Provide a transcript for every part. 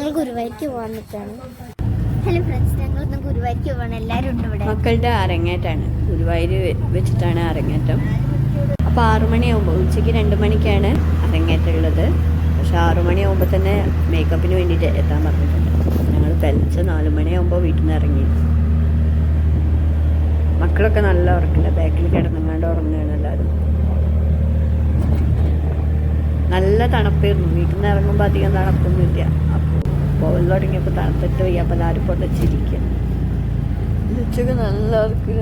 ഞങ്ങൾ ഗുരുവായൂർക്ക് പോകാൻ നിൽക്കുകയാണ്. ഹലോ ഫ്രണ്ട്സ്, ഞങ്ങളിന്ന് ഗുരുവായൂർക്ക് പോകണം. എല്ലാവരും ഉണ്ട് ഇവിടെ. മക്കളുടെ അരങ്ങേറ്റാണ്, ഗുരുവായൂർ വെച്ചിട്ടാണ് അരങ്ങേറ്റം. അപ്പോൾ 6 മണിയാകുമ്പോൾ, ഉച്ചയ്ക്ക് 2 മണിക്കാണ് അരങ്ങേറ്റമുള്ളത്. പക്ഷെ 6 മണിയാകുമ്പോൾ തന്നെ മേക്കപ്പിന് വേണ്ടിയിട്ട് എത്താൻ പറഞ്ഞിട്ടുണ്ട്. ഞങ്ങൾ പെലച്ച 4 മണിയാകുമ്പോൾ വീട്ടിൽ നിന്ന് ഇറങ്ങി. മക്കളൊക്കെ നല്ല ഉറക്കില്ല, ബാക്കിൽ കിടന്നങ്ങാണ്ട് ഉറങ്ങുകയാണ് എല്ലാവരും. നല്ല തണുപ്പായിരുന്നു. വീട്ടിൽ നിന്ന് ഇറങ്ങുമ്പോൾ അധികം തണുപ്പൊന്നുമില്ല. അപ്പോൾ പോകൽ തുടങ്ങിയപ്പോൾ തണുത്തിട്ട് വയ്യ. അപ്പോൾ എല്ലാവരും പൊട്ടച്ചിരിക്കുക. ഉച്ചക്ക് നല്ല ഉറക്കില്ല.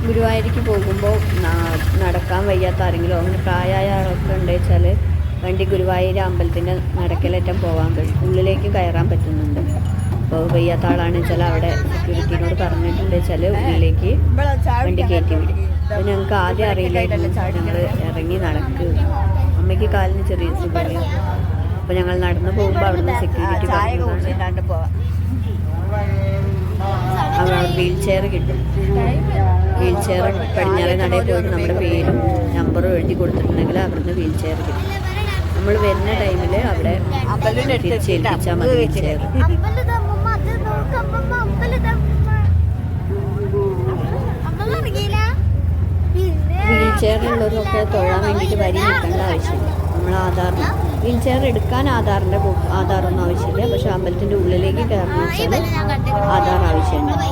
ഗുരുവായൂർക്ക് പോകുമ്പോൾ നടക്കാൻ വയ്യാത്ത ആരെങ്കിലും അങ്ങനെ പ്രായമായ ആളൊക്കെ ഉണ്ടെന്ന് വെച്ചാൽ വണ്ടി ഗുരുവായൂർ അമ്പലത്തിൻ്റെ നടക്കലേറ്റം പോകാൻ പറ്റും, ഉള്ളിലേക്ക് കയറാൻ പറ്റുന്നുണ്ട്. അപ്പോൾ വയ്യാത്ത ആളാണെന്ന് വെച്ചാൽ അവിടെ സെക്യൂരിറ്റിനോട് പറഞ്ഞിട്ടുണ്ട് വെച്ചാൽ ഉള്ളിലേക്ക് വണ്ടി കയറ്റി വിടും. അപ്പോൾ ഞങ്ങൾക്ക് ആദ്യം അറിയില്ലായിരുന്നു. ഞങ്ങൾ ഇറങ്ങി നടക്കുക. അമ്മയ്ക്ക് കാലിന് ചെറിയ സുഖമില്ല. അപ്പോൾ ഞങ്ങൾ നടന്നു പോകുമ്പോൾ അവിടുന്ന് സെക്യൂരിറ്റി അവിടെ വീൽ ചെയർ കിട്ടും. വീൽ ചെയർ പടിഞ്ഞാറേ നടയിൽ പോയിട്ട് നമ്മുടെ പേരും നമ്പറും എഴുതി കൊടുത്തിട്ടുണ്ടെങ്കിൽ അവിടുന്ന് വീൽ ചെയർ കിട്ടും. നമ്മൾ വരുന്ന ടൈമിൽ അവിടെ തിരിച്ചേൽപ്പിച്ചാൽ മതി വീൽ ചെയർ. വീൽ ചെയറിലുള്ളവരൊക്കെ തൊഴാൻ വേണ്ടിയിട്ട് വരി നിൽക്കേണ്ട ആവശ്യമില്ല. നമ്മൾ വീൽ ചെയർ എടുക്കാൻ ആധാറൊന്നും ആവശ്യമില്ല. പക്ഷെ അമ്പലത്തിൻ്റെ ഉള്ളിലേക്ക് കയറണം വെച്ചാൽ ആധാർ ആവശ്യമുണ്ട്.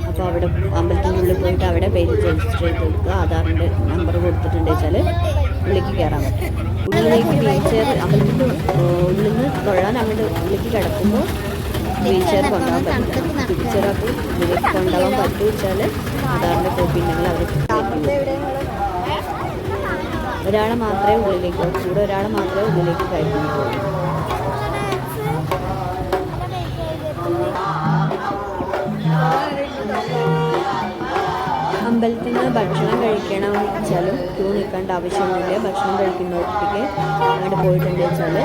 അപ്പോൾ അവിടെ അമ്പലത്തിൻ്റെ ഉള്ളിൽ പോയിട്ട് അവിടെ പേര് രജിസ്റ്റർ ചെയ്ത് കൊടുക്കുക. ആധാറിൻ്റെ നമ്പർ കൊടുത്തിട്ടുണ്ട് വെച്ചാൽ ഉള്ളിലേക്ക് കയറാൻ പറ്റും. ഉള്ളിലേക്ക് വീൽ ചെയർ അമ്പലത്തിൻ്റെ ഉള്ളിൽ നിന്ന് തൊഴാൻ അങ്ങോട്ട് ഉള്ളിലേക്ക് കിടക്കുമ്പോൾ വീൽ ചെയർ കൊണ്ടുപോകാൻ പറ്റില്ല. തിരിച്ചൊരാൾക്ക് ഇതിലേക്ക് കൊണ്ടുപോകാൻ പറ്റും വെച്ചാൽ ആധാറിൻ്റെ കോപ്പി ഉണ്ടെങ്കിൽ അവർ ഒരാളെ മാത്രമേ ഉള്ളിലേക്ക് കൂടെ ഒരാളെ മാത്രമേ ഉള്ളിലേക്ക് കയറ്റുന്നുള്ളൂ. അമ്പലത്തിൽ നിന്ന് ഭക്ഷണം കഴിക്കണം വെച്ചാലും ക്യൂ നിൽക്കേണ്ട ആവശ്യമൊന്നുമില്ല. ഭക്ഷണം കഴിക്കുന്നവർക്ക് അങ്ങോട്ട് പോയിട്ടുണ്ട് വെച്ചാൽ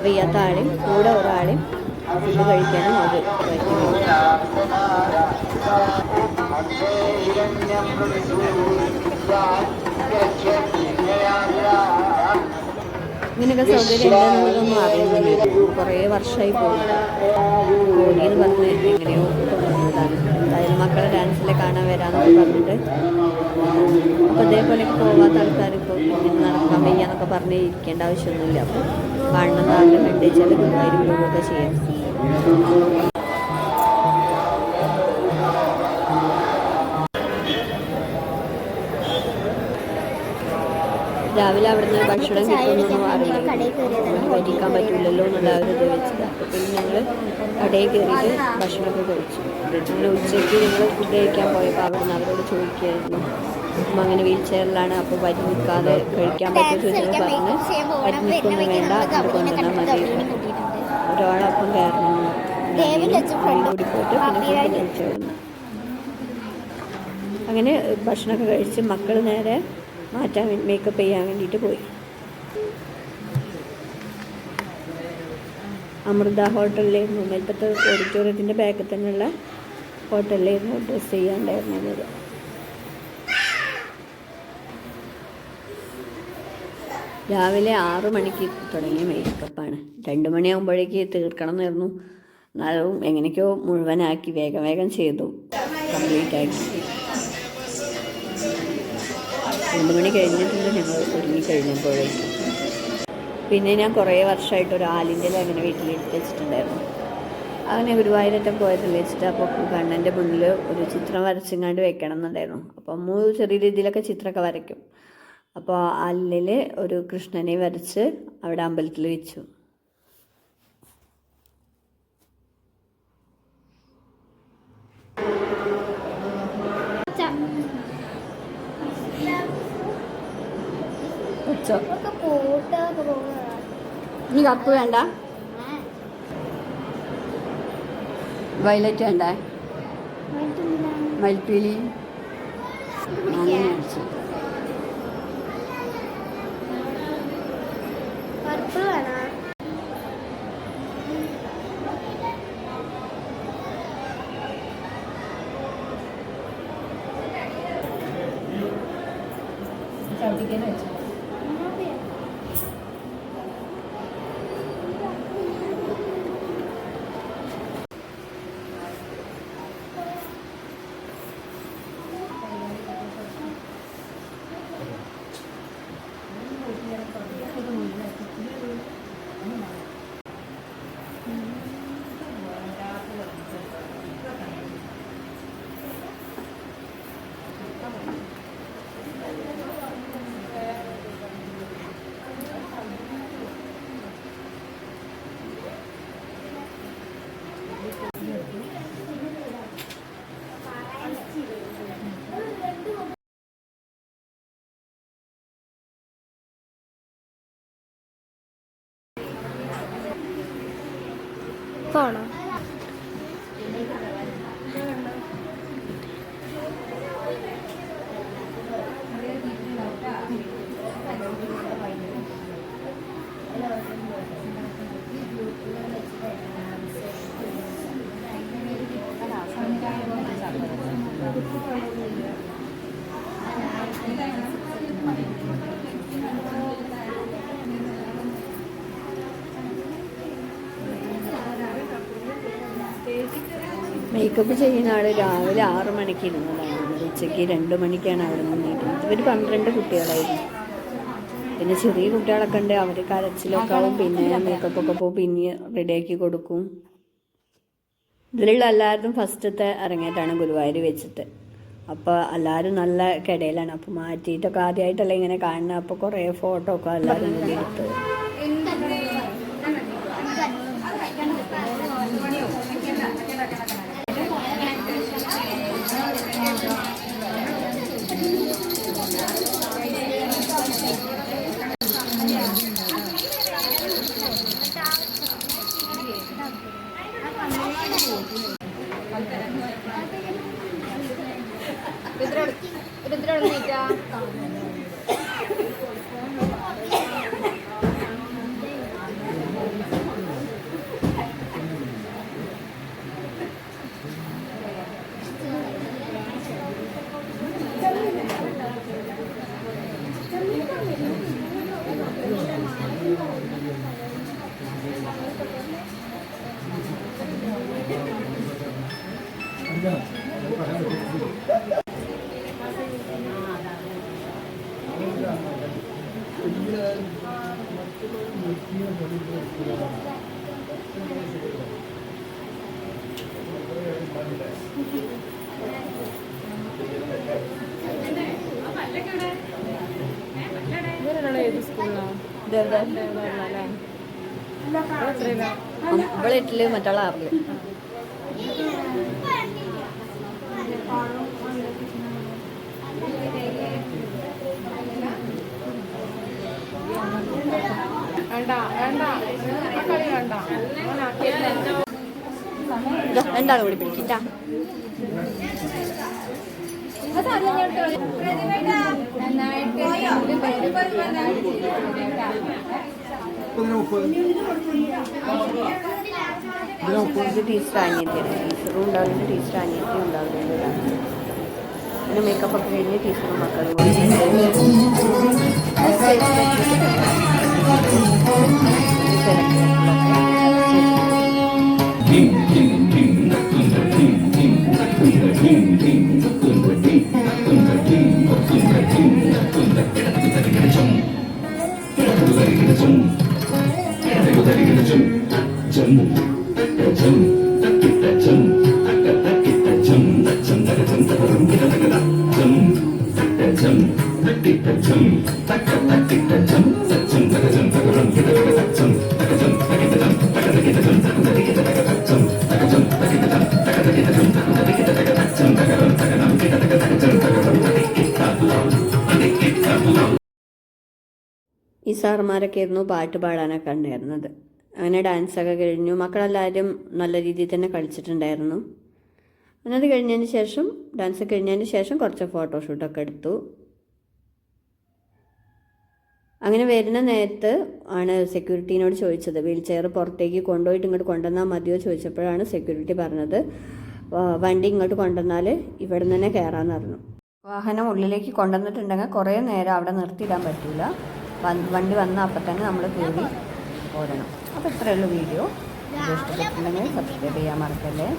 വയ്യാത്ത ആളെയും കൂടെ ഒരാളെയും ഫുഡ് കഴിക്കാനും അത് പറ്റും. ഇങ്ങനെയൊക്കെ സൗകര്യം ഉണ്ടെന്നുള്ളതൊന്നും അറിയുന്നില്ല. കുറേ വർഷമായി പോയിന്ന് പറഞ്ഞ് എങ്ങനെയോ കൊണ്ടുവന്നതാണ്. എന്തായാലും മക്കളെ ഡാൻസിൽ കാണാൻ വരാമെന്നൊക്കെ പറഞ്ഞിട്ട് അപ്പോൾ അതേപോലെയൊക്കെ പോകാത്ത ആൾക്കാർ ഇപ്പോൾ ഇങ്ങനെ നടക്കാൻ വയ്യാന്നൊക്കെ പറഞ്ഞ് ഇരിക്കേണ്ട ആവശ്യമൊന്നുമില്ല. അപ്പോൾ കാണണമെന്ന് ആഗ്രഹം ഉണ്ട് വെച്ചാൽ ഗുരുവായൂർ പോവുകയൊക്കെ ചെയ്യാം. രാവിലെ അവിടുന്ന് ഭക്ഷണം കിട്ടുമെന്നൊന്നും അറിയില്ല. വരിക്കാൻ പറ്റില്ലല്ലോ എന്നുള്ള ഒരു ഇത് വെച്ചത്. അപ്പോൾ പിന്നെ ഞങ്ങൾ കടയിൽ കയറിയിട്ട് ഭക്ഷണമൊക്കെ കഴിച്ചു. അങ്ങനെ ഉച്ചയ്ക്ക് ഞങ്ങൾ ഫുഡ് കഴിക്കാൻ പോയപ്പോൾ അവിടുന്ന് അവരോട് ചോദിക്കുകയായിരുന്നു, അപ്പം അങ്ങനെ വീൽ ചെയറിലാണ്, അപ്പോൾ വരി നിൽക്കാതെ കഴിക്കാൻ പറ്റുന്ന ചോദിച്ചപ്പോൾ പറഞ്ഞ് വരി നിൽക്കൊന്നും വേണ്ട, അത് കൊണ്ടുവന്നാൽ മതി, ഒരാളൊപ്പം കയറണം കൂടി പോയിട്ട് പിന്നെ ഫുഡ് കഴിച്ചു. അങ്ങനെ ഭക്ഷണമൊക്കെ കഴിച്ച് മക്കൾ നേരെ മാറ്റാൻ മേക്കപ്പ് ചെയ്യാൻ വേണ്ടിയിട്ട് പോയി. അമൃത ഹോട്ടലിലായിരുന്നു, മേൽപ്പത്തെ ഓഡിറ്റോറിയത്തിൻ്റെ ബാക്കിൽ തന്നെയുള്ള ഹോട്ടലിലായിരുന്നു ഡ്രസ്സ് ചെയ്യാണ്ടായിരുന്നത്. രാവിലെ 6 മണിക്ക് തുടങ്ങിയ മേക്കപ്പാണ്. 2 മണിയാകുമ്പോഴേക്ക് തീർക്കണം എന്നായിരുന്നു. എന്നാലും എങ്ങനെയൊക്കെയോ മുഴുവനാക്കി വേഗം ചെയ്തു, കംപ്ലീറ്റ് ആക്കി. 2 മണി കഴിഞ്ഞിട്ടുണ്ട് ഞങ്ങൾ ഒരുങ്ങിക്കഴിഞ്ഞപ്പോഴേക്കും. പിന്നെ ഞാൻ കുറേ വർഷമായിട്ട് ഒരു ആലിൻ്റെ അങ്ങനെ വീട്ടിലെടുത്ത് വെച്ചിട്ടുണ്ടായിരുന്നു. അങ്ങനെ ഗുരുവായൂരറ്റം പോയതല്ലേ വെച്ചിട്ട് അപ്പോൾ കണ്ണൻ്റെ മുന്നിൽ ഒരു ചിത്രം വരച്ചിങ്ങാണ്ട് വെക്കണം എന്നുണ്ടായിരുന്നു. അപ്പോൾ അമ്മ ചെറിയ രീതിയിലൊക്കെ ചിത്രമൊക്കെ വരയ്ക്കും. അപ്പോൾ ആലിൽ ഒരു കൃഷ്ണനെ വരച്ച് അവിടെ അമ്പലത്തിൽ വെച്ചു. നീ കപ്പ് വേണ്ട. വയലറ്റ് വേണ്ടേ? മയിൽപ്പീലി അങ്ങനെ മേടിച്ചു. പർപ്പിൾ വേണോ? പോണോ? മേക്കപ്പ് ചെയ്യുന്ന ആൾ രാവിലെ 6 മണിക്ക് ഇരുന്നതാണ്. ഉച്ചയ്ക്ക് 2 മണിക്കാണ് അവിടെ നിന്നിരുന്നത്. ഇവർ 12 കുട്ടികളായിരുന്നു. പിന്നെ ചെറിയ കുട്ടികളൊക്കെ ഉണ്ട്. അവർ കരച്ചിലൊക്കെ ആവും. പിന്നെ മേക്കപ്പൊക്കെ പോകും. പിന്നെ റെഡിയാക്കി കൊടുക്കും. ഇതിലുള്ള എല്ലാവരും ഫസ്റ്റത്തെ ഇറങ്ങിയിട്ടാണ് ഗുരുവായൂർ വെച്ചിട്ട്. അപ്പോൾ എല്ലാവരും നല്ല കിടയിലാണ്. അപ്പോൾ മാറ്റിയിട്ടൊക്കെ ആദ്യമായിട്ടല്ല ഇങ്ങനെ കാണുന്നത്. അപ്പോൾ കുറേ ഫോട്ടോ ഒക്കെ എല്ലാവരും കൂടി എടുത്ത്. ഇവിടെ 8 മറ്റുള്ള 6. എന്താണ് കൂടി പിടിക്കിട്ടാ? ടീച്ചർ അനിയത്തിയാണ്. ടീച്ചറും ഉണ്ടാവുന്നുണ്ട്, ടീച്ചർ അനിയത്തിയും ഉണ്ടാവുന്നുണ്ട്. പിന്നെ മേക്കപ്പ് ഒക്കെ കഴിഞ്ഞ് ടീച്ചറും മക്കളും ഈ സാറുമാരൊക്കെ ആയിരുന്നു പാട്ട് പാടാനൊക്കെ ഉണ്ടായിരുന്നത്. അങ്ങനെ ഡാൻസൊക്കെ കഴിഞ്ഞു. മക്കളെല്ലാവരും നല്ല രീതിയിൽ തന്നെ കളിച്ചിട്ടുണ്ടായിരുന്നു. അങ്ങനെ അത് കഴിഞ്ഞതിന് ശേഷം ഡാൻസ് കഴിഞ്ഞതിന് ശേഷം കുറച്ച് ഫോട്ടോഷൂട്ടൊക്കെ എടുത്തു. അങ്ങനെ വരുന്ന നേരത്ത് ആണ് സെക്യൂരിറ്റീനോട് ചോദിച്ചത് വീൽ ചെയർ പുറത്തേക്ക് കൊണ്ടുപോയിട്ട് ഇങ്ങോട്ട് കൊണ്ടുവന്നാൽ മതിയോ ചോദിച്ചപ്പോഴാണ് സെക്യൂരിറ്റി പറഞ്ഞത് വണ്ടി ഇങ്ങോട്ട് കൊണ്ടുവന്നാൽ ഇവിടെ നിന്ന് തന്നെ കയറാമെന്ന് പറഞ്ഞു. വാഹനം ഉള്ളിലേക്ക് കൊണ്ടുവന്നിട്ടുണ്ടെങ്കിൽ കുറേ നേരം അവിടെ നിർത്തിയിടാൻ പറ്റില്ല. വണ്ടി വന്നാൽ അപ്പം തന്നെ നമ്മൾ കയറി പോരണം. അപ്പോൾ ഇത്രയേ ഉള്ളൂ വീഡിയോ. ഇഷ്ടപ്പെട്ടിട്ടുണ്ടെങ്കിൽ സബ്സ്ക്രൈബ് ചെയ്യാൻ മറക്കല്ലേ.